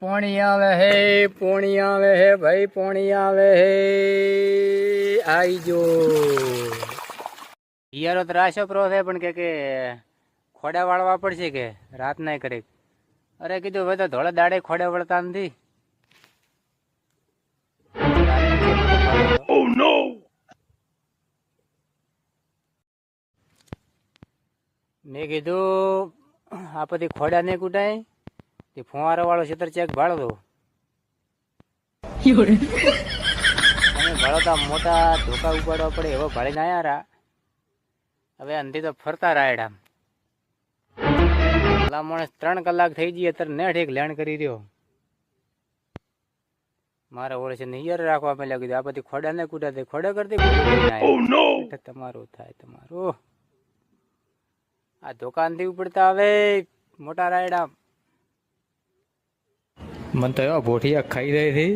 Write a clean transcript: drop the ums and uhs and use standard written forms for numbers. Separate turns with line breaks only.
પોણી આવે હે ભાઈ, પોણી આવે હે. આઈ જો હિયારો ત્રાસો પ્રો છે, પણ કે ખોડા વાળવા પડશે કે રાત ના કરે. અરે કીધું હવે તો ધોળા દાડે ખોડા વળતા નથી. Oh no! મેં કીધું આ પછી ખોડા ને કુટાય તે ફુવારા વાળો ક્ષેત્ર ચેક ભાળો દો. તમે ભાળો તો મોટા ધોકા ઉપાડવા પડે એવો ભાળીને આયા રા. હવે અંધી તો ફરતા રાયડા. ભલા માણસ 3 કલાક થઈ ગઈ અત્યારે નેઠ એક લેણ કરી રહ્યો. મારા ઓળે છે હિયર રાખવા પેલા કીધું આ પછી ખોડા ને કુટા ખોડા કરતી તમારું થાય તમારું. આ દુકાન થી ઉપડતા હવે મોટા રાયડા. મને તો એવા ભોઠિયા ખાઈ રહી હતી.